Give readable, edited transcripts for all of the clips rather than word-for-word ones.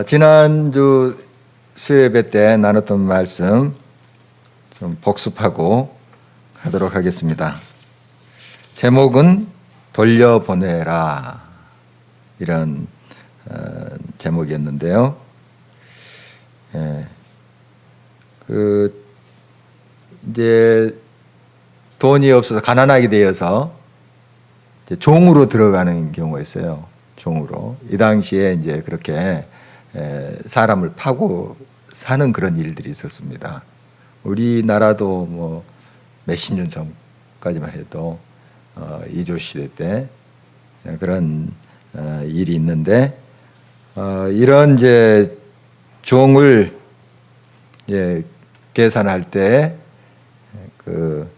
지난주 수요예배 때 나눴던 말씀 좀 복습하고 가도록 하겠습니다. 제목은 돌려보내라, 이런 제목이었는데요. 이제 돈이 없어서 가난하게 되어서 이제 종으로 들어가는 경우가 있어요. 종으로. 이 당시에 이제 그렇게 사람을 파고 사는 그런 일들이 있었습니다. 우리나라도 뭐 몇십 년 전까지만 해도 이조 시대 때 그런 일이 있는데, 이런 이제 종을 계산할 때 그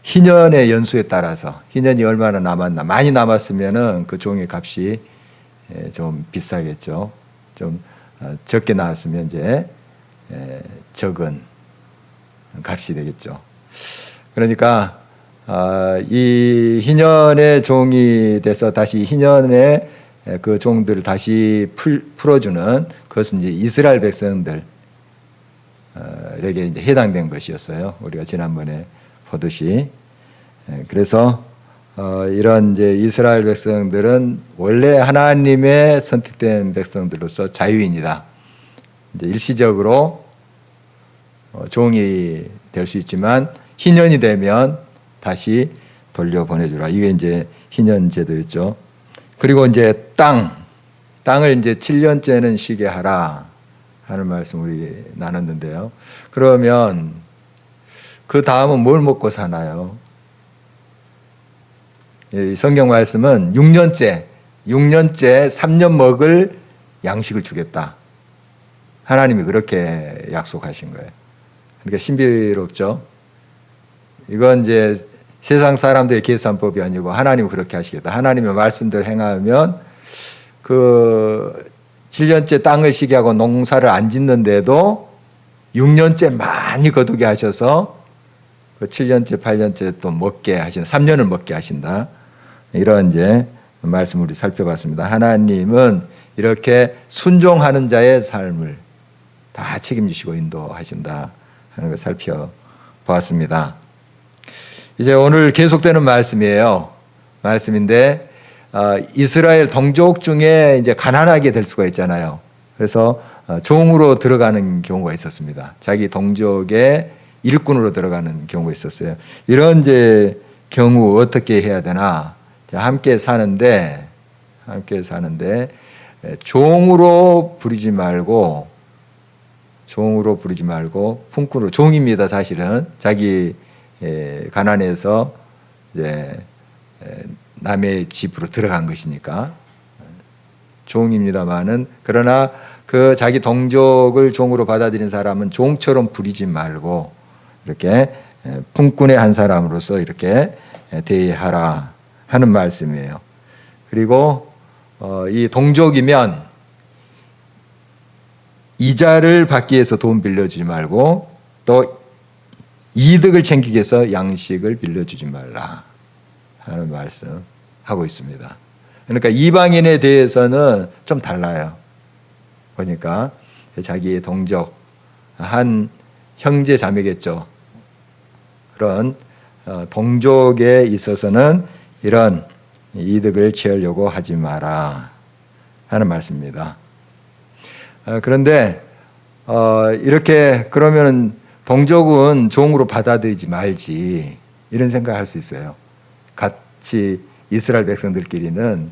희년의 연수에 따라서, 희년이 얼마나 남았나, 많이 남았으면은 그 종의 값이 좀 비싸겠죠. 좀 적게 나왔으면 이제 적은 값이 되겠죠. 그러니까 이 희년의 종이 돼서 다시 희년의 그 종들을 다시 풀어주는, 그것은 이제 이스라엘 백성들에게 이제 해당된 것이었어요. 우리가 지난번에 보듯이. 그래서 이런 이제 이스라엘 백성들은 원래 하나님의 선택된 백성들로서 자유인이다. 이제 일시적으로 종이 될 수 있지만 희년이 되면 다시 돌려보내주라. 이게 이제 희년 제도였죠. 그리고 이제 땅을 이제 7년째는 쉬게 하라 하는 말씀 우리 나눴는데요. 그러면 그 다음은 뭘 먹고 사나요? 이 성경 말씀은 6년째 3년 먹을 양식을 주겠다. 하나님이 그렇게 약속하신 거예요. 그러니까 신비롭죠. 이건 이제 세상 사람들의 계산법이 아니고 하나님은 그렇게 하시겠다. 하나님의 말씀대로 행하면 그 7년째 땅을 쉬게 하고 농사를 안 짓는데도 6년째 많이 거두게 하셔서 그 7년째 8년째 또 먹게 하신다. 3년을 먹게 하신다. 이런 이제 말씀을 우리 살펴봤습니다. 하나님은 이렇게 순종하는 자의 삶을 다 책임지시고 인도하신다 하는 걸 살펴보았습니다. 이제 오늘 계속되는 말씀인데, 이스라엘 동족 중에 이제 가난하게 될 수가 있잖아요. 그래서 종으로 들어가는 경우가 있었습니다. 자기 동족의 일꾼으로 들어가는 경우가 있었어요. 이런 이제 경우 어떻게 해야 되나? 함께 사는데 종으로 부리지 말고 품꾼으로, 종입니다. 사실은 자기 가난해서 이제 남의 집으로 들어간 것이니까 종입니다만은, 그러나 그 자기 동족을 종으로 받아들인 사람은 종처럼 부리지 말고 이렇게 품꾼의 한 사람으로서 이렇게 대하라 하는 말씀이에요. 그리고 이 동족이면 이자를 받기 위해서 돈 빌려주지 말고, 또 이득을 챙기기 위해서 양식을 빌려주지 말라 하는 말씀 하고 있습니다. 그러니까 이방인에 대해서는 좀 달라요. 보니까 자기의 동족, 한 형제 자매겠죠. 그런 동족에 있어서는 이런 이득을 취하려고 하지 마라 하는 말씀입니다. 그런데 이렇게 그러면 동족은 종으로 받아들이지 말지, 이런 생각을 할 수 있어요. 같이 이스라엘 백성들끼리는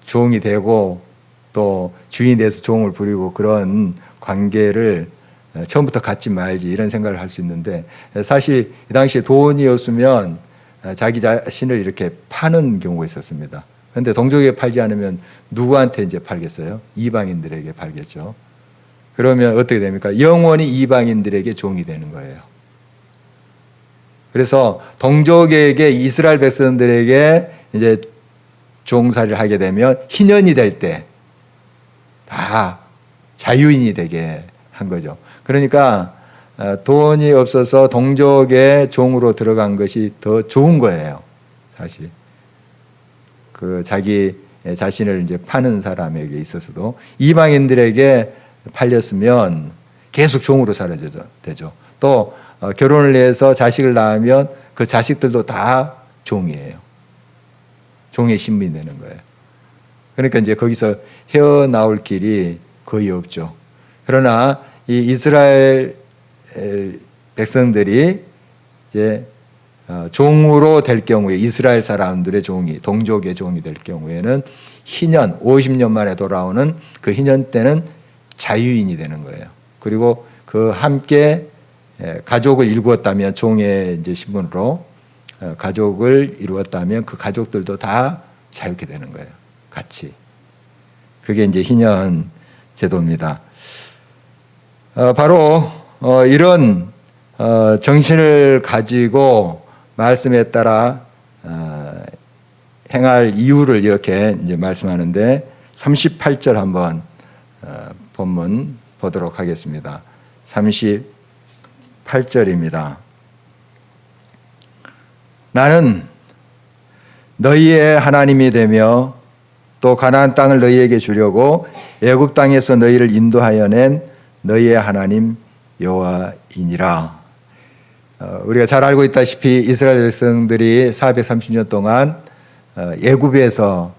종이 되고 또 주인이 돼서 종을 부리고 그런 관계를 처음부터 갖지 말지, 이런 생각을 할 수 있는데, 사실 이 당시에 돈이 없으면 자기 자신을 이렇게 파는 경우가 있었습니다. 그런데 동족에게 팔지 않으면 누구한테 이제 팔겠어요? 이방인들에게 팔겠죠. 그러면 어떻게 됩니까? 영원히 이방인들에게 종이 되는 거예요. 그래서 동족에게, 이스라엘 백성들에게 이제 종살이를 하게 되면 희년이 될 때 다 자유인이 되게 한 거죠. 그러니까 돈이 없어서 동족의 종으로 들어간 것이 더 좋은 거예요. 사실 그 자기 자신을 이제 파는 사람에게 있어서도 이방인들에게 팔렸으면 계속 종으로 살아야 되죠. 또 결혼을 해서 자식을 낳으면 그 자식들도 다 종이에요. 종의 신분이 되는 거예요. 그러니까 이제 거기서 헤어나올 길이 거의 없죠. 그러나 이 이스라엘 백성들이 이제 종으로 될 경우에, 이스라엘 사람들의 종이, 동족의 종이 될 경우에는 희년, 50년 만에 돌아오는 그 희년 때는 자유인이 되는 거예요. 그리고 그 함께 가족을 이루었다면, 종의 이제 신분으로 가족을 이루었다면 그 가족들도 다 자유케 되는 거예요. 같이. 그게 이제 희년 제도입니다. 바로 이런 정신을 가지고 말씀에 따라 행할 이유를 이렇게 이제 말씀하는데 38절 한번 본문 보도록 하겠습니다. 38절입니다. 나는 너희의 하나님이 되며 또 가나안 땅을 너희에게 주려고 애굽 땅에서 너희를 인도하여 낸 너희의 하나님 여호와이니라. 우리가 잘 알고 있다시피 이스라엘 백성들이 430년 동안 애굽에서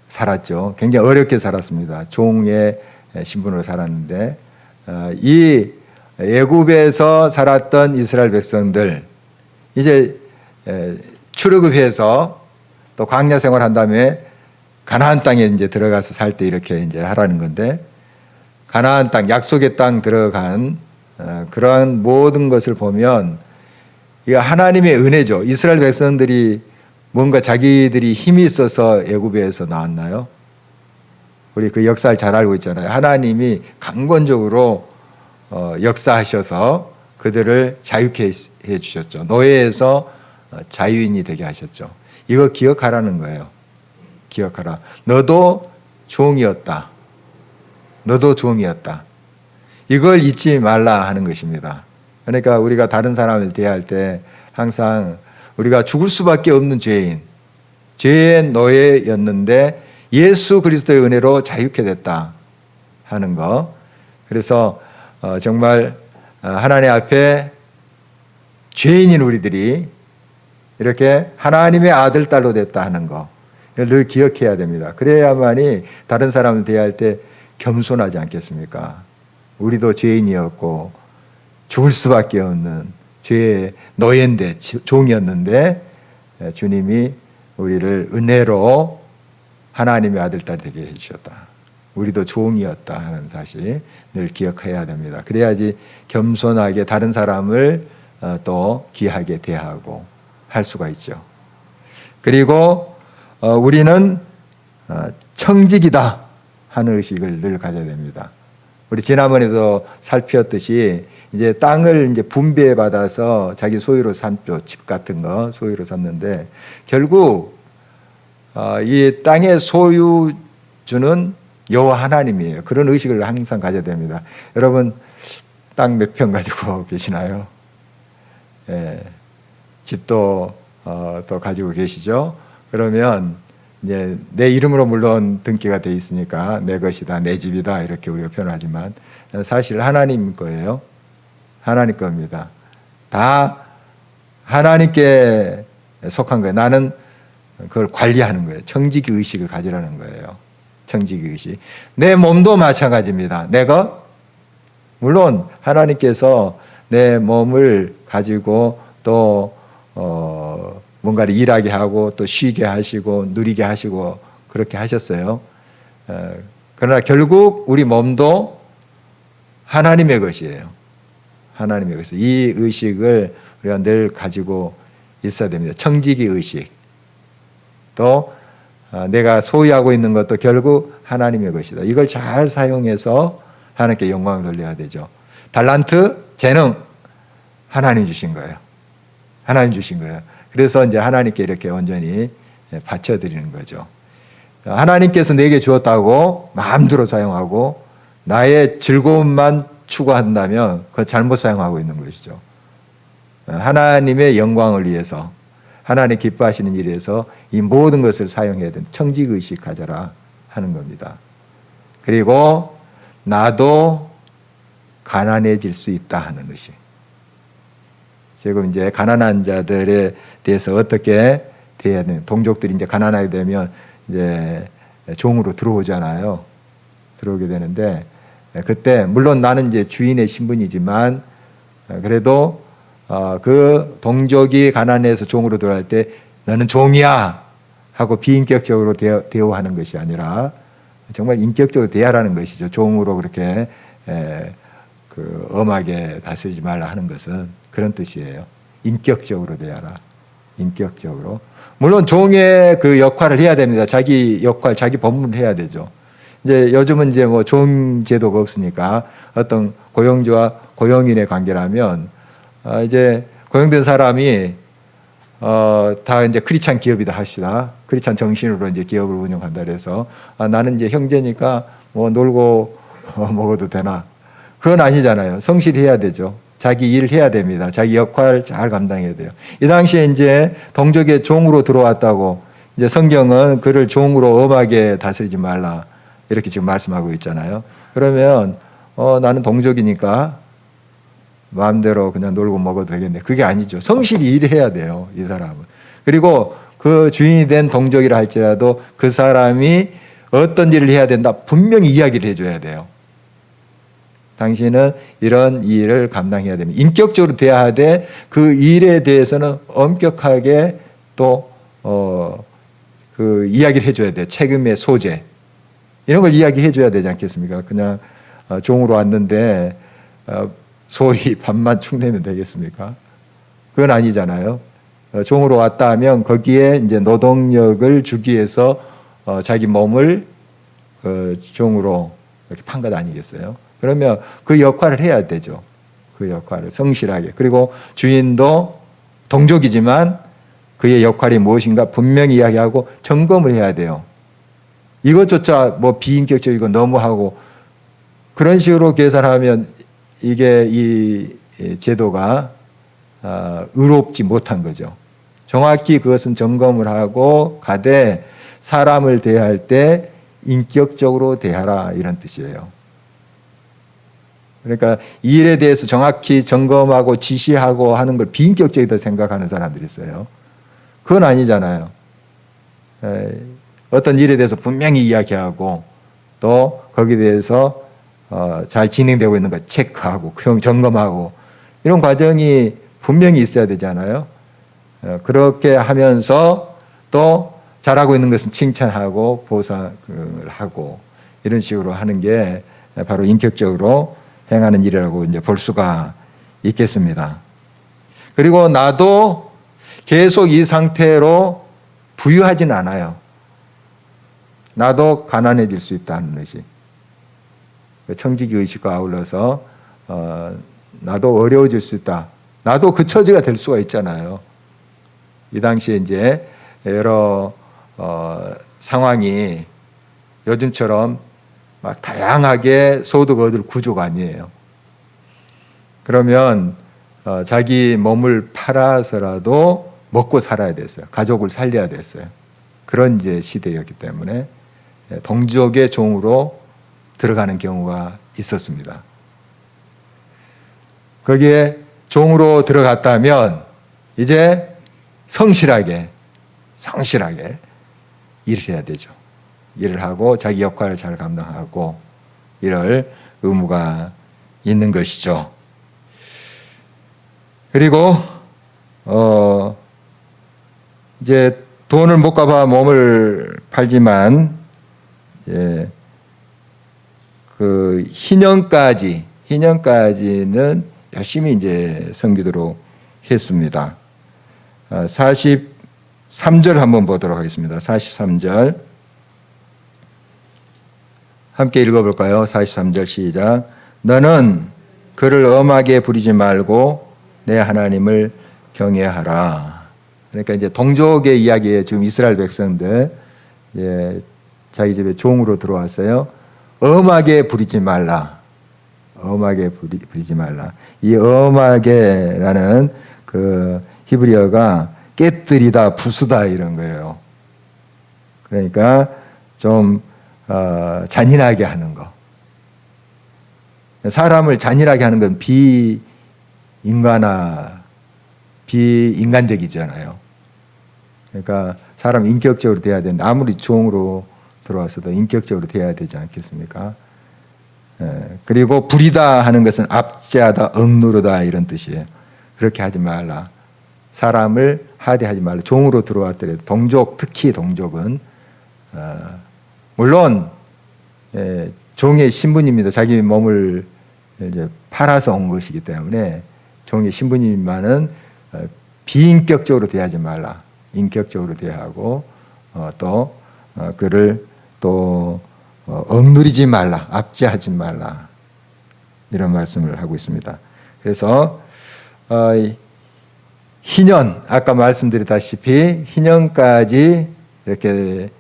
살았죠. 굉장히 어렵게 살았습니다. 종의 신분으로 살았는데 이 애굽에서 살았던 이스라엘 백성들 이제 출애굽해서 또 광야 생활한 다음에 가나안 땅에 이제 들어가서 살 때 이렇게 이제 하라는 건데, 가나안 땅, 약속의 땅 들어간 그러한 모든 것을 보면 이거 하나님의 은혜죠. 이스라엘 백성들이 뭔가 자기들이 힘이 있어서 애굽에서 나왔나요? 우리 그 역사를 잘 알고 있잖아요. 하나님이 강권적으로 역사하셔서 그들을 자유케 해 주셨죠. 노예에서 자유인이 되게 하셨죠. 이거 기억하라는 거예요. 기억하라. 너도 종이었다. 너도 종이었다. 이걸 잊지 말라 하는 것입니다. 그러니까 우리가 다른 사람을 대할 때 항상 우리가 죽을 수밖에 없는 죄인, 죄의 노예였는데 예수 그리스도의 은혜로 자유케 됐다 하는 거. 그래서 정말 하나님 앞에 죄인인 우리들이 이렇게 하나님의 아들, 딸로 됐다 하는 거. 늘 기억해야 됩니다. 그래야만이 다른 사람을 대할 때 겸손하지 않겠습니까? 우리도 죄인이었고 죽을 수밖에 없는 죄의 노예인데, 종이었는데 주님이 우리를 은혜로 하나님의 아들, 딸 되게 해주셨다. 우리도 종이었다 하는 사실 늘 기억해야 됩니다. 그래야지 겸손하게 다른 사람을 또 귀하게 대하고 할 수가 있죠. 그리고 우리는 청직이다 하는 의식을 늘 가져야 됩니다. 우리 지난번에도 살폈듯이 이제 땅을 이제 분배해 받아서 자기 소유로 삼죠. 집 같은 거 소유로 삼는데 결국 이 땅의 소유주는 여호와 하나님이에요. 그런 의식을 항상 가져야 됩니다. 여러분 땅 몇 평 가지고 계시나요? 예, 집도 또 가지고 계시죠? 그러면 이제 내 이름으로 물론 등기가 돼 있으니까 내 것이다, 내 집이다 이렇게 우리가 표현하지만 사실 하나님 거예요. 하나님 겁니다. 다 하나님께 속한 거예요. 나는 그걸 관리하는 거예요. 청지기 의식을 가지라는 거예요. 청지기 의식. 내 몸도 마찬가지입니다. 내가 물론 하나님께서 내 몸을 가지고 또 뭔가를 일하게 하고 또 쉬게 하시고 누리게 하시고 그렇게 하셨어요. 그러나 결국 우리 몸도 하나님의 것이에요. 하나님의 것이. 이 의식을 우리가 늘 가지고 있어야 됩니다. 청지기 의식. 또 내가 소유하고 있는 것도 결국 하나님의 것이다. 이걸 잘 사용해서 하나님께 영광을 돌려야 되죠. 달란트, 재능 하나님 주신 거예요. 하나님 주신 거예요. 그래서 이제 하나님께 이렇게 온전히 바쳐드리는 거죠. 하나님께서 내게 주었다고 마음대로 사용하고 나의 즐거움만 추구한다면 그건 잘못 사용하고 있는 것이죠. 하나님의 영광을 위해서 하나님 기뻐하시는 일에서 이 모든 것을 사용해야 된다. 청지의식 가져라 하는 겁니다. 그리고 나도 가난해질 수 있다 하는 것이. 지금 이제 가난한 자들에 대해서 어떻게 대해야 되는, 동족들이 이제 가난하게 되면 이제 종으로 들어오잖아요. 들어오게 되는데, 그때 물론 나는 이제 주인의 신분이지만 그래도 그 동족이 가난해서 종으로 들어갈 때 너는 종이야 하고 비인격적으로 대우하는 것이 아니라 정말 인격적으로 대하라는 것이죠. 종으로 그렇게 그 엄하게 다스리지 말라 하는 것은 그런 뜻이에요. 인격적으로 대하라. 인격적으로. 물론 종의 그 역할을 해야 됩니다. 자기 역할, 자기 법무를 해야 되죠. 이제 요즘은 이제 뭐 종 제도가 없으니까 어떤 고용주와 고용인의 관계라면 이제 고용된 사람이 다 이제 크리스찬 기업이다 합시다. 크리스찬 정신으로 이제 기업을 운영한다 그래서 나는 이제 형제니까 뭐 놀고 먹어도 되나? 그건 아니잖아요. 성실해야 되죠. 자기 일 해야 됩니다. 자기 역할 잘 감당해야 돼요. 이 당시에 이제 동족의 종으로 들어왔다고 이제 성경은 그를 종으로 엄하게 다스리지 말라 이렇게 지금 말씀하고 있잖아요. 그러면 나는 동족이니까 마음대로 그냥 놀고 먹어도 되겠네. 그게 아니죠. 성실히 일해야 돼요. 이 사람은. 그리고 그 주인이 된 동족이라 할지라도 그 사람이 어떤 일을 해야 된다 분명히 이야기를 해줘야 돼요. 당신은 이런 일을 감당해야 됩니다. 인격적으로 대하되 그 일에 대해서는 엄격하게 또 그 이야기를 해줘야 돼요. 책임의 소재 이런 걸 이야기해줘야 되지 않겠습니까? 그냥 종으로 왔는데 소위 밥만 축내면 되겠습니까? 그건 아니잖아요. 종으로 왔다 하면 거기에 이제 노동력을 주기 위해서 자기 몸을 종으로 이렇게 판 것 아니겠어요? 그러면 그 역할을 해야 되죠. 그 역할을 성실하게. 그리고 주인도 동족이지만 그의 역할이 무엇인가 분명히 이야기하고 점검을 해야 돼요. 이것조차 뭐 비인격적이고 너무하고 그런 식으로 계산하면 이게 이 제도가 의롭지 못한 거죠. 정확히 그것은 점검을 하고 가되 사람을 대할 때 인격적으로 대하라 이런 뜻이에요. 그러니까 이 일에 대해서 정확히 점검하고 지시하고 하는 걸 비인격적이다 생각하는 사람들이 있어요. 그건 아니잖아요. 어떤 일에 대해서 분명히 이야기하고 또 거기에 대해서 잘 진행되고 있는 걸 체크하고 점검하고 이런 과정이 분명히 있어야 되잖아요. 그렇게 하면서 또 잘하고 있는 것은 칭찬하고 보상을 하고 이런 식으로 하는 게 바로 인격적으로 행하는 일이라고 이제 볼 수가 있겠습니다. 그리고 나도 계속 이 상태로 부유하진 않아요. 나도 가난해질 수 있다는 것이. 청지기 의식과 아울러서 나도 어려워질 수 있다. 나도 그 처지가 될 수가 있잖아요. 이 당시에 이제 여러 상황이 요즘처럼 막 다양하게 소득 얻을 구조가 아니에요. 그러면 자기 몸을 팔아서라도 먹고 살아야 됐어요. 가족을 살려야 됐어요. 그런 이제 시대였기 때문에 동족의 종으로 들어가는 경우가 있었습니다. 거기에 종으로 들어갔다면 이제 성실하게 일을 해야 되죠. 일을 하고 자기 역할을 잘 감당하고 이럴 의무가 있는 것이죠. 그리고 이제 돈을 못 갚아 몸을 팔지만 이제 그 희년까지는 열심히 이제 섬기도록 했습니다. 43절 한번 보도록 하겠습니다. 43절 함께 읽어볼까요? 43절 시작. 너는 그를 엄하게 부리지 말고 내 하나님을 경외하라. 그러니까 이제 동족의 이야기에 지금 이스라엘 백성들 이제 자기 집에 종으로 들어왔어요. 엄하게 부리지 말라. 엄하게 부리지 말라. 이 엄하게라는 그 히브리어가 깨뜨리다, 부수다 이런 거예요. 그러니까 좀 잔인하게 하는 거. 사람을 잔인하게 하는 건 비인간적이잖아요. 그러니까 사람 인격적으로 돼야 되는데 아무리 종으로 들어왔어도 인격적으로 돼야 되지 않겠습니까? 그리고 불이다 하는 것은 압제하다, 억누르다 이런 뜻이에요. 그렇게 하지 말라. 사람을 하대하지 말라. 종으로 들어왔더라도 동족, 특히 동족은 물론 종의 신분입니다. 자기 몸을 이제 팔아서 온 것이기 때문에 종의 신분이지만은 비인격적으로 대하지 말라. 인격적으로 대하고 또 그를 또 억누르지 말라, 압제하지 말라 이런 말씀을 하고 있습니다. 그래서 희년 아까 말씀드렸다시피 희년까지 이렇게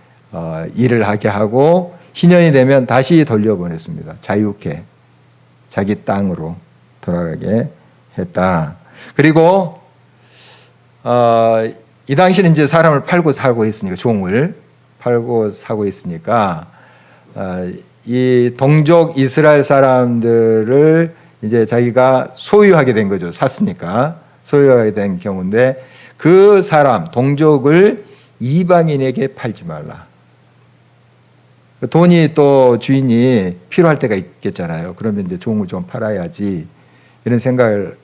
일을 하게 하고 희년이 되면 다시 돌려보냈습니다. 자유케 자기 땅으로 돌아가게 했다. 그리고 이 당시는 이제 사람을 팔고 사고 했으니까 종을 팔고 사고 했으니까 이 동족 이스라엘 사람들을 이제 자기가 소유하게 된 거죠. 샀으니까 소유하게 된 경우인데 그 사람 동족을 이방인에게 팔지 말라. 돈이 또 주인이 필요할 때가 있겠잖아요. 그러면 이제 종을 좀 팔아야지 이런 생각을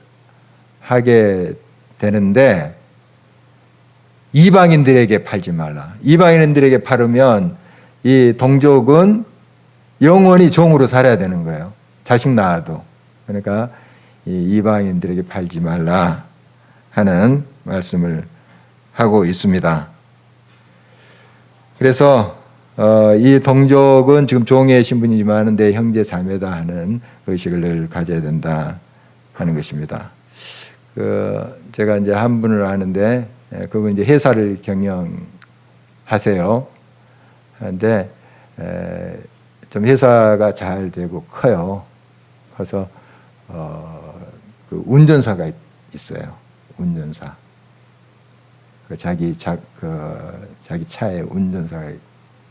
하게 되는데 이방인들에게 팔지 말라. 이방인들에게 팔으면 이 동족은 영원히 종으로 살아야 되는 거예요. 자식 낳아도. 그러니까 이 이방인들에게 팔지 말라 하는 말씀을 하고 있습니다. 그래서 이 동족은 지금 종의 신분이지만 내 형제 자매다 하는 의식을 늘 가져야 된다 하는 것입니다. 제가 이제 한 분을 아는데 그분 이제 회사를 경영하세요. 그런데 좀 회사가 잘 되고 커요. 커서 그 운전사가 있어요. 운전사. 자기 차에 운전사가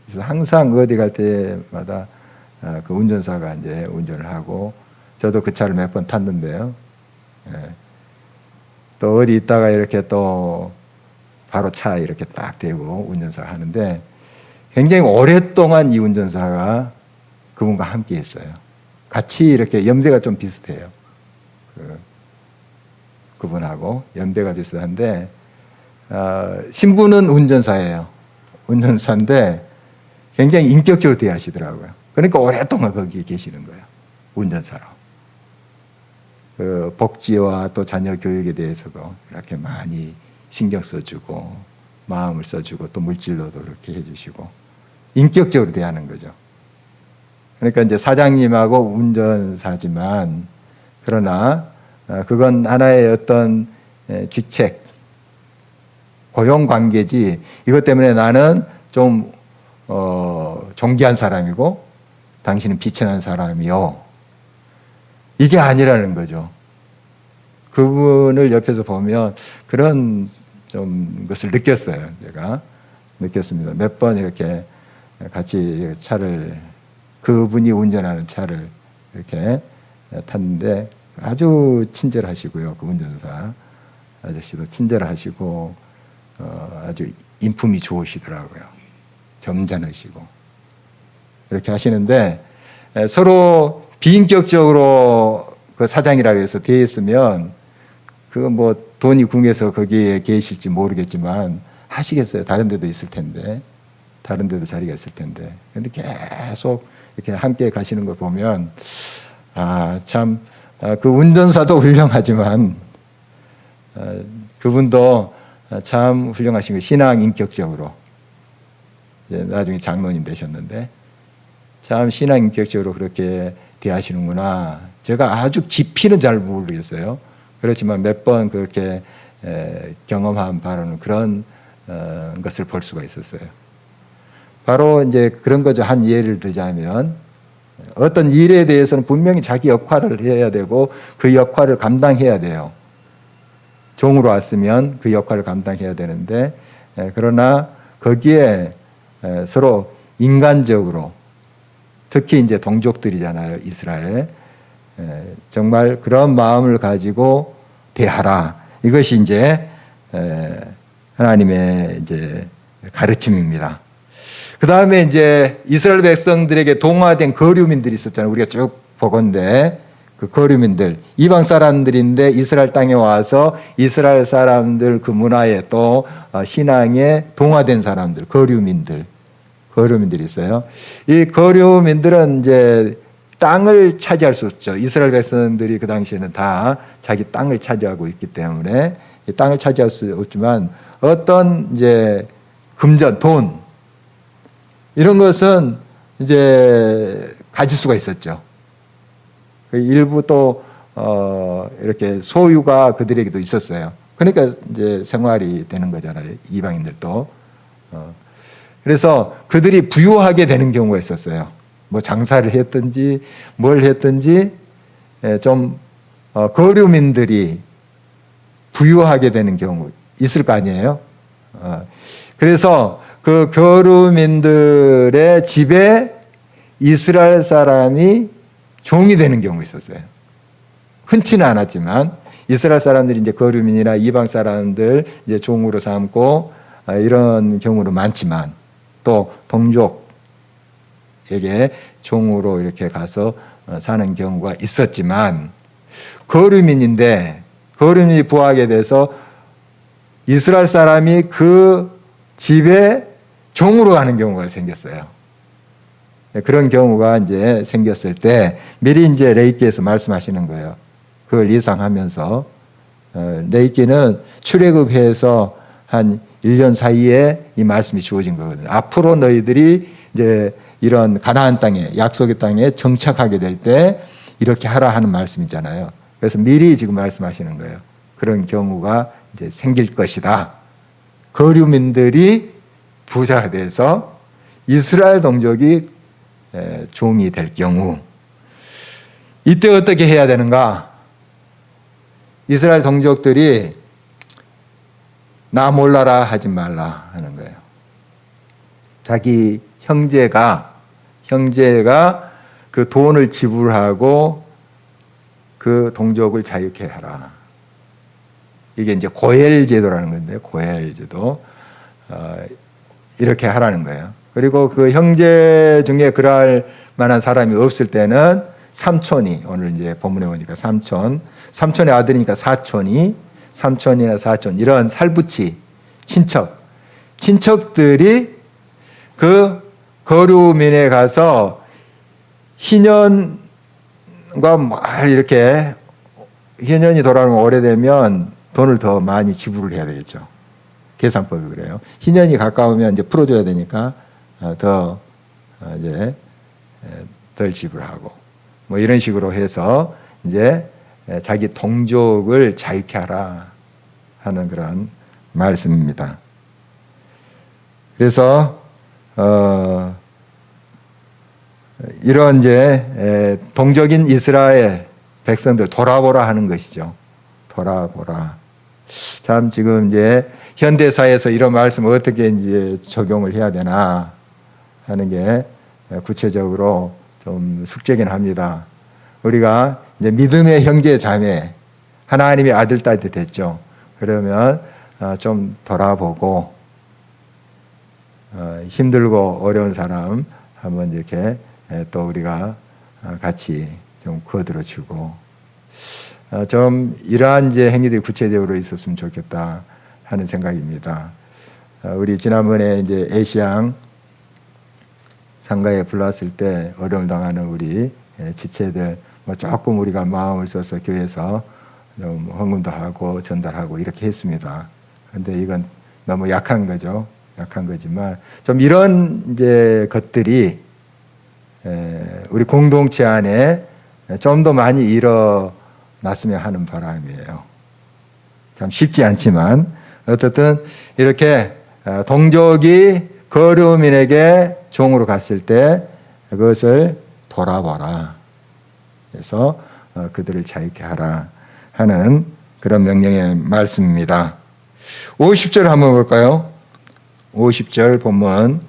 있어서 항상 어디 갈 때마다 그 운전사가 이제 운전을 하고 저도 그 차를 몇 번 탔는데요. 또 어디 있다가 이렇게 또 바로 차 이렇게 딱 대고 운전사를 하는데 굉장히 오랫동안 이 운전사가 그분과 함께 있어요. 같이 이렇게 연배가 좀 비슷해요. 그분하고 연배가 비슷한데 신분은 운전사예요. 운전사인데 굉장히 인격적으로 대하시더라고요. 그러니까 오랫동안 거기 계시는 거예요. 운전사로. 복지와 또 자녀 교육에 대해서도 이렇게 많이 신경 써주고 마음을 써주고 또 물질로도 그렇게 해주시고 인격적으로 대하는 거죠. 그러니까 이제 사장님하고 운전사지만 그러나 그건 하나의 어떤 직책, 고용 관계지 이것 때문에 나는 좀 존귀한 사람이고 당신은 비천한 사람이요. 이게 아니라는 거죠. 그분을 옆에서 보면 그런 좀 것을 느꼈어요. 제가 느꼈습니다. 몇 번 이렇게 같이 차를 그분이 운전하는 차를 이렇게 탔는데 아주 친절하시고요. 그 운전사 아저씨도 친절하시고 아주 인품이 좋으시더라고요. 점잖으시고 이렇게 하시는데 서로 비인격적으로 그 사장이라고 해서 대했으면 그 뭐 돈이 궁해서 거기에 계실지 모르겠지만 하시겠어요. 다른 데도 있을 텐데 다른 데도 자리가 있을 텐데 근데 계속 이렇게 함께 가시는 걸 보면 참 그 운전사도 훌륭하지만 그분도 참 훌륭하신 거 신앙 인격적으로 나중에 장로님 되셨는데 참 신앙 인격적으로 그렇게 대하시는구나. 제가 아주 깊이는 잘 모르겠어요. 그렇지만 몇 번 그렇게 경험한 바로는 그런 것을 볼 수가 있었어요. 바로 이제 그런 거죠. 한 예를 들자면 어떤 일에 대해서는 분명히 자기 역할을 해야 되고 그 역할을 감당해야 돼요. 종으로 왔으면 그 역할을 감당해야 되는데 그러나 거기에 서로 인간적으로 특히 이제 동족들이잖아요, 이스라엘. 정말 그런 마음을 가지고 대하라. 이것이 이제 하나님의 이제 가르침입니다. 그 다음에 이제 이스라엘 백성들에게 동화된 거류민들이 있었잖아요. 우리가 쭉 보건대 그 거류민들, 이방 사람들인데 이스라엘 땅에 와서 이스라엘 사람들 그 문화에 또 신앙에 동화된 사람들, 거류민들이 있어요. 이 거류민들은 이제 땅을 차지할 수 없죠. 이스라엘 백성들이 그 당시에는 다 자기 땅을 차지하고 있기 때문에 이 땅을 차지할 수 없지만 어떤 이제 금전, 돈 이런 것은 이제 가질 수가 있었죠. 일부 또 이렇게 소유가 그들에게도 있었어요. 그러니까 이제 생활이 되는 거잖아요. 이방인들도. 그래서 그들이 부유하게 되는 경우가 있었어요. 뭐 장사를 했든지 뭘 했든지 좀 거류민들이 부유하게 되는 경우 있을 거 아니에요. 그래서 그 거류민들의 집에 이스라엘 사람이 종이 되는 경우가 있었어요. 흔치는 않았지만 이스라엘 사람들이 이제 거류민이나 이방 사람들 이제 종으로 삼고 이런 경우도 많지만 또 동족에게 종으로 이렇게 가서 사는 경우가 있었지만 거류민인데 거류민이 부하게 돼서 이스라엘 사람이 그 집에 종으로 가는 경우가 생겼어요. 그런 경우가 이제 생겼을 때 미리 이제 레위기에서 말씀하시는 거예요. 그걸 예상하면서 레위기는 출애굽해서 한 1년 사이에 이 말씀이 주어진 거거든요. 앞으로 너희들이 이제 이런 가나안 땅에 약속의 땅에 정착하게 될 때 이렇게 하라 하는 말씀이잖아요. 그래서 미리 지금 말씀하시는 거예요. 그런 경우가 이제 생길 것이다. 거류민들이 부자가 돼서 이스라엘 동족이 종이 될 경우 이때 어떻게 해야 되는가? 이스라엘 동족들이 나 몰라라 하지 말라 하는 거예요. 자기 형제가 그 돈을 지불하고 그 동족을 자유케 하라. 이게 이제 고엘 제도라는 건데 고엘 제도 이렇게 하라는 거예요. 그리고 그 형제 중에 그럴 만한 사람이 없을 때는 삼촌이 오늘 이제 본문에 보니까 삼촌의 아들이니까 삼촌이나 사촌 이런 살부치 친척들이 그 거류민에 가서 희년과 이렇게 희년이 돌아오면 오래되면 돈을 더 많이 지불을 해야 되겠죠. 계산법이 그래요. 희년이 가까우면 이제 풀어줘야 되니까 더 이제 덜 지불하고 뭐 이런 식으로 해서 이제 자기 동족을 자유케 하라 하는 그런 말씀입니다. 그래서 이런 이제 동족인 이스라엘 백성들 돌아보라 하는 것이죠. 돌아보라. 참 지금 이제 현대사에서 이런 말씀을 어떻게 이제 적용을 해야 되나 하는 게 구체적으로 좀 숙제긴 합니다. 우리가 이제 믿음의 형제 자매 하나님의 아들 딸이 됐죠. 그러면 좀 돌아보고 힘들고 어려운 사람 한번 이렇게 또 우리가 같이 좀 거들어주고 좀 이러한 이제 행위들이 구체적으로 있었으면 좋겠다 하는 생각입니다. 우리 지난번에 이제 애시양 상가에 불렀을 때 어려움을 당하는 우리 지체들 뭐 조금 우리가 마음을 써서 교회에서 좀 헌금도 하고 전달하고 이렇게 했습니다. 그런데 이건 너무 약한 거죠. 약한 거지만 좀 이런 이제 것들이 우리 공동체 안에 좀 더 많이 일어났으면 하는 바람이에요. 참 쉽지 않지만 어쨌든 이렇게 동족이 거류민에게 종으로 갔을 때 그것을 돌아보라. 그래서 그들을 자유케 하라 하는 그런 명령의 말씀입니다. 50절 한번 볼까요? 50절 본문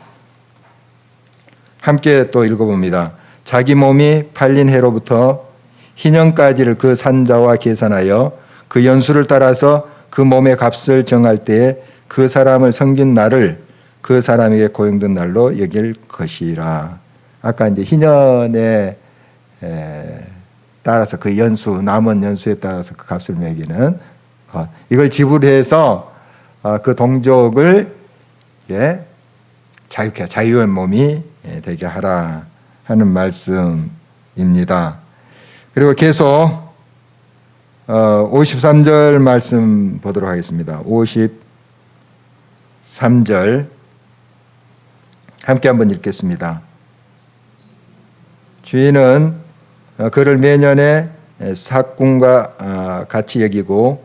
함께 또 읽어봅니다. 자기 몸이 팔린 해로부터 희년까지를 그 산자와 계산하여 그 연수를 따라서 그 몸의 값을 정할 때에 그 사람을 섬긴 날을 그 사람에게 고용된 날로 여길 것이라. 아까 이제 희년에 따라서 그 연수, 남은 연수에 따라서 그 값을 매기는 것. 이걸 지불해서 그 동족을 자유케, 자유의 몸이 되게 하라 하는 말씀입니다. 그리고 계속 53절 말씀 보도록 하겠습니다. 53절 함께 한번 읽겠습니다. 주인은 그를 매년에 삭군과 같이 여기고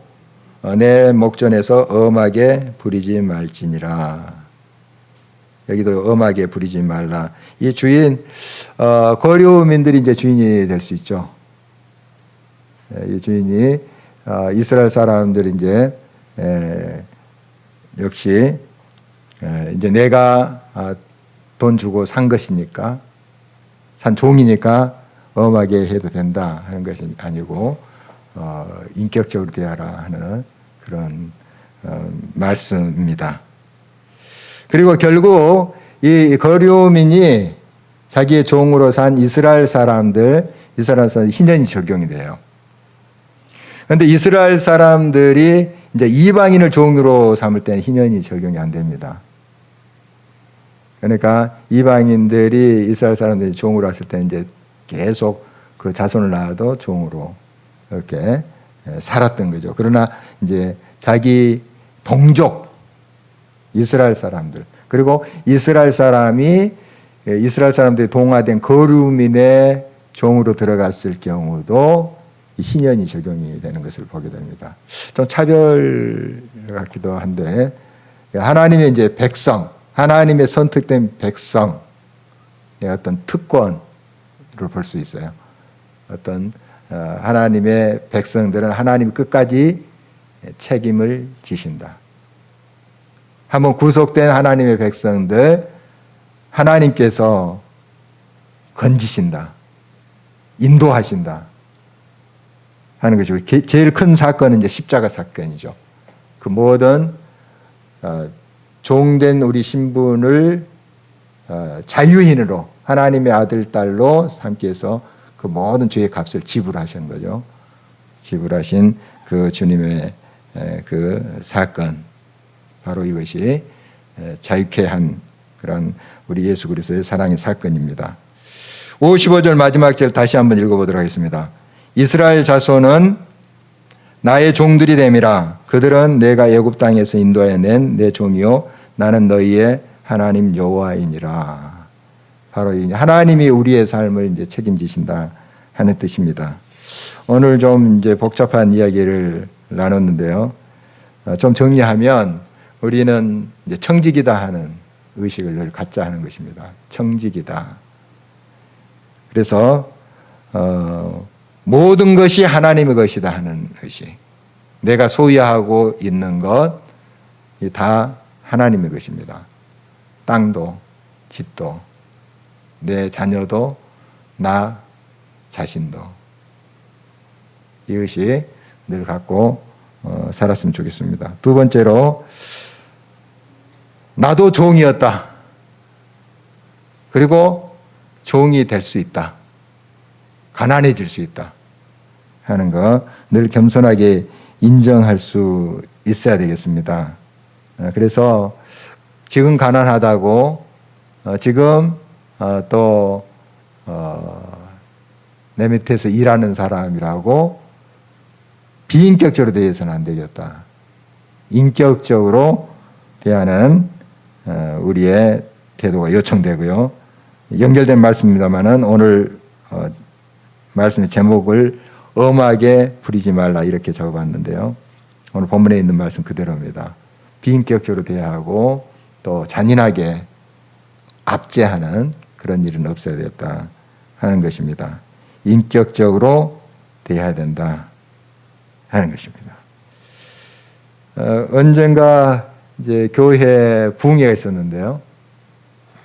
내 목전에서 엄하게 부리지 말지니라. 여기도 엄하게 부리지 말라. 이 주인, 거류민들이 이제 주인이 될 수 있죠. 이 주인이 이스라엘 사람들이 이제 역시 이제 내가 돈 주고 산 것이니까, 산 종이니까 엄하게 해도 된다 하는 것이 아니고 인격적으로 대하라 하는 그런 말씀입니다. 그리고 결국 이 거류민이 자기의 종으로 산 이스라엘 사람들 희년이 적용이 돼요. 그런데 이스라엘 사람들이 이제 이방인을 종으로 삼을 때는 희년이 적용이 안 됩니다. 그러니까 이방인들이 이스라엘 사람들이 종으로 왔을 때는 이제 계속 그 자손을 낳아도 종으로 이렇게 살았던 거죠. 그러나 이제 자기 동족 이스라엘 사람들, 그리고 이스라엘 사람들이 동화된 거류민의 종으로 들어갔을 경우도 희년이 적용이 되는 것을 보게 됩니다. 좀 차별 같기도 한데, 하나님의 이제 백성, 하나님의 선택된 백성의 어떤 특권을 볼 수 있어요. 어떤 하나님의 백성들은 하나님 끝까지 책임을 지신다. 한번 구속된 하나님의 백성들, 하나님께서 건지신다, 인도하신다 하는 거죠. 제일 큰 사건은 이제 십자가 사건이죠. 그 모든 종된 우리 신분을 자유인으로 하나님의 아들, 딸로 삼기 위해서 그 모든 죄의 값을 지불하신 거죠. 지불하신 그 주님의 그 사건, 바로 이것이 자유케 한 그런 우리 예수 그리스도의 사랑의 사건입니다. 55절 마지막 절 다시 한번 읽어보도록 하겠습니다. 이스라엘 자손은 나의 종들이 됨이라. 그들은 내가 애굽 땅에서 인도해 낸 내 종이요 나는 너희의 하나님 여호와이니라. 바로 이 하나님이 우리의 삶을 이제 책임지신다 하는 뜻입니다. 오늘 좀 이제 복잡한 이야기를 나눴는데요. 좀 정리하면 우리는 이제 청직이다 하는 의식을 늘 갖자 하는 것입니다. 청직이다. 그래서 모든 것이 하나님의 것이다 하는 의식. 내가 소유하고 있는 것 다 하나님의 것입니다. 땅도, 집도, 내 자녀도, 나 자신도. 이것이 늘 갖고 살았으면 좋겠습니다. 두 번째로 나도 종이었다. 그리고 종이 될 수 있다. 가난해질 수 있다 하는 거 늘 겸손하게 인정할 수 있어야 되겠습니다. 그래서 지금 가난하다고 지금 또 내 밑에서 일하는 사람이라고 비인격적으로 대해서는 안 되겠다. 인격적으로 대하는 우리의 태도가 요청되고요. 연결된 말씀입니다만은 오늘 말씀의 제목을 엄하게 부리지 말라 이렇게 적어봤는데요. 오늘 본문에 있는 말씀 그대로입니다. 비인격적으로 대하고 또 잔인하게 압제하는 그런 일은 없어야 되겠다 하는 것입니다. 인격적으로 대해야 된다 하는 것입니다. 언젠가 이제 교회 부흥회가 있었는데요.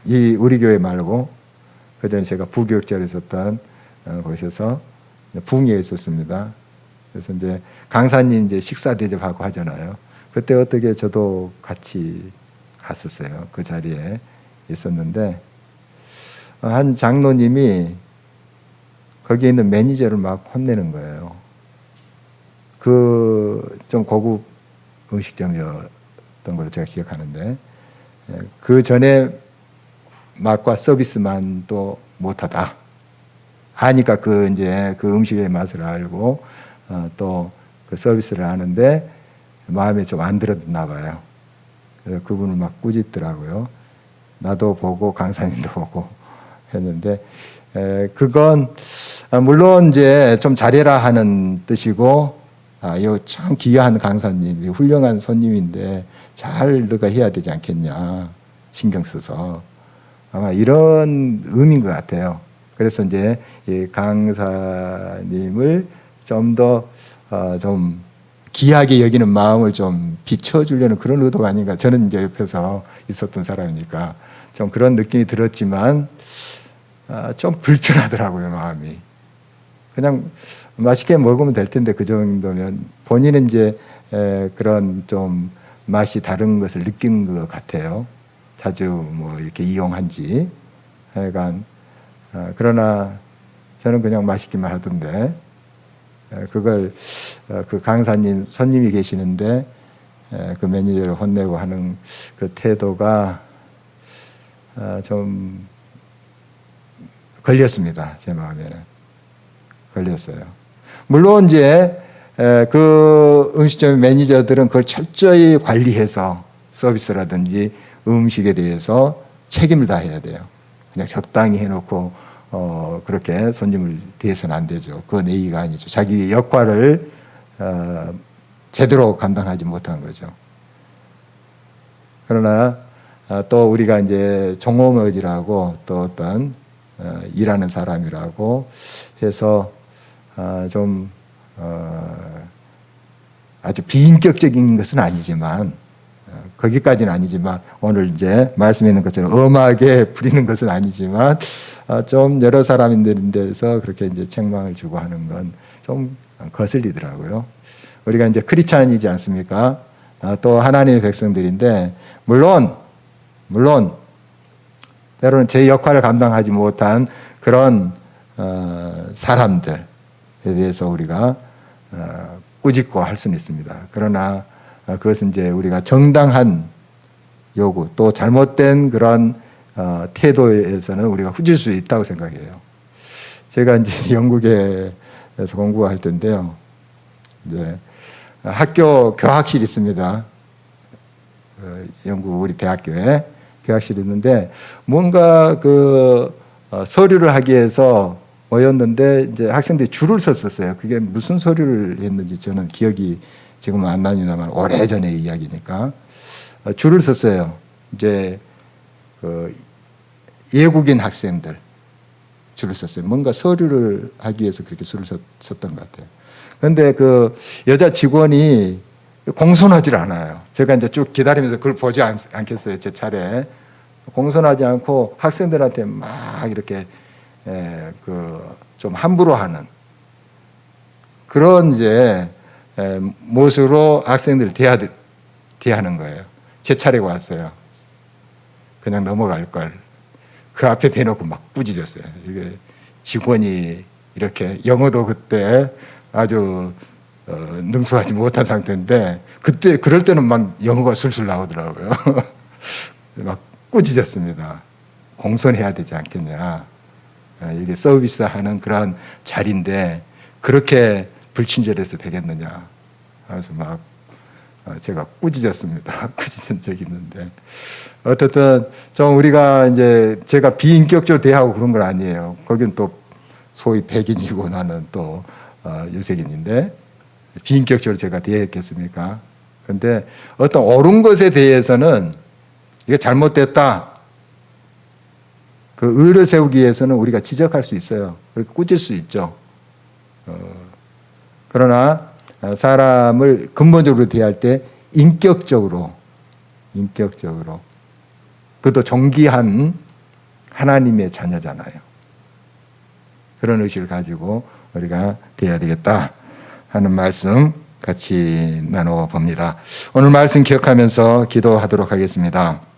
이 우리 교회 말고 그전에 제가 부교육자로 있었던 곳에서 붕에 있었습니다. 그래서 이제 강사님 이제 식사 대접하고 하잖아요. 그때 어떻게 저도 같이 갔었어요. 그 자리에 있었는데 한 장로님이 거기에 있는 매니저를 막 혼내는 거예요. 그 좀 고급 음식점이었던 걸로 제가 기억하는데 그 전에 맛과 서비스만 또 못하다. 하니까 이제 그 음식의 맛을 알고 또 그 서비스를 아는데 마음에 좀 안 들었나 봐요. 그래서 그분을 막 꾸짖더라고요. 나도 보고 강사님도 보고 했는데 그건 물론 이제 좀 잘해라 하는 뜻이고 이거 참 귀한 강사님, 훌륭한 손님인데 잘 너가 해야 되지 않겠냐 신경 써서 아마 이런 의미인 것 같아요. 그래서 이제 이 강사님을 좀 더 좀 귀하게 여기는 마음을 좀 비춰주려는 그런 의도가 아닌가. 저는 이제 옆에서 있었던 사람이니까 좀 그런 느낌이 들었지만 좀 불편하더라고요, 마음이. 그냥 맛있게 먹으면 될 텐데 그 정도면 본인은 이제 그런 좀 맛이 다른 것을 느낀 것 같아요. 자주 뭐 이렇게 이용한지. 하여간 그러나 저는 그냥 맛있기만 하던데 그걸 그 강사님 손님이 계시는데 그 매니저를 혼내고 하는 그 태도가 좀 걸렸습니다. 제 마음에는 걸렸어요. 물론 이제 그 음식점 매니저들은 그걸 철저히 관리해서 서비스라든지 음식에 대해서 책임을 다해야 돼요. 그냥 적당히 해놓고 그렇게 손님을 대해서는 안 되죠. 그건 예의가 아니죠. 자기 역할을 제대로 감당하지 못한 거죠. 그러나 또 우리가 이제 종업원이라고 또 어떤 일하는 사람이라고 해서 좀 아주 비인격적인 것은 아니지만 거기까지는 아니지만 오늘 이제 말씀에 있는 것처럼 엄하게 부리는 것은 아니지만 좀 여러 사람 있는 데서 그렇게 이제 책망을 주고 하는 건 좀 거슬리더라고요. 우리가 이제 크리스찬이지 않습니까? 또 하나님의 백성들인데 물론 때로는 제 역할을 감당하지 못한 그런 사람들에 대해서 우리가 꾸짖고 할 수는 있습니다. 그러나 그것은 이제 우리가 정당한 요구 또 잘못된 그런 태도에서는 우리가 후질 수 있다고 생각해요. 제가 이제 영국에서 공부할 때인데요. 이제 학교 교학실이 있습니다. 영국 우리 대학교에 교학실이 있는데 뭔가 그 서류를 하기 위해서 모였는데 이제 학생들이 줄을 섰었어요. 그게 무슨 서류를 했는지 저는 기억이 지금은 안 납니다만 오래전의 이야기니까 줄을 섰어요. 이제 그 외국인 학생들 줄을 섰어요. 뭔가 서류를 하기 위해서 그렇게 줄을 섰던 것 같아요. 그런데 그 여자 직원이 공손하지 않아요. 제가 이제 쭉 기다리면서 그걸 보지 않겠어요. 제 차례. 공손하지 않고 학생들한테 막 이렇게 그 좀 함부로 하는 그런 이제 모습으로 학생들을 대하는 거예요. 제 차례가 왔어요. 그냥 넘어갈 걸. 그 앞에 대놓고 막 꾸짖었어요. 이게 직원이 이렇게 영어도 그때 아주 능숙하지 못한 상태인데 그때 그럴 때는 막 영어가 술술 나오더라고요. 막 꾸짖었습니다. 공손해야 되지 않겠냐. 이게 서비스하는 그런 자리인데 그렇게 불친절해서 되겠느냐. 그래서 막 제가 꾸짖었습니다. 꾸짖은 적이 있는데 어쨌든 좀 우리가 이제 제가 비인격적으로 대하고 그런 건 아니에요. 거긴 또 소위 백인이고 나는 또 유색인인데 비인격적으로 제가 대했겠습니까? 그런데 어떤 옳은 것에 대해서는 이게 잘못됐다. 그 의를 세우기 위해서는 우리가 지적할 수 있어요. 그렇게 꾸짖을 수 있죠. 그러나 사람을 근본적으로 대할 때 인격적으로 그것도 존귀한 하나님의 자녀잖아요. 그런 의식을 가지고 우리가 되어야 되겠다 하는 말씀 같이 나누어 봅니다. 오늘 말씀 기억하면서 기도하도록 하겠습니다.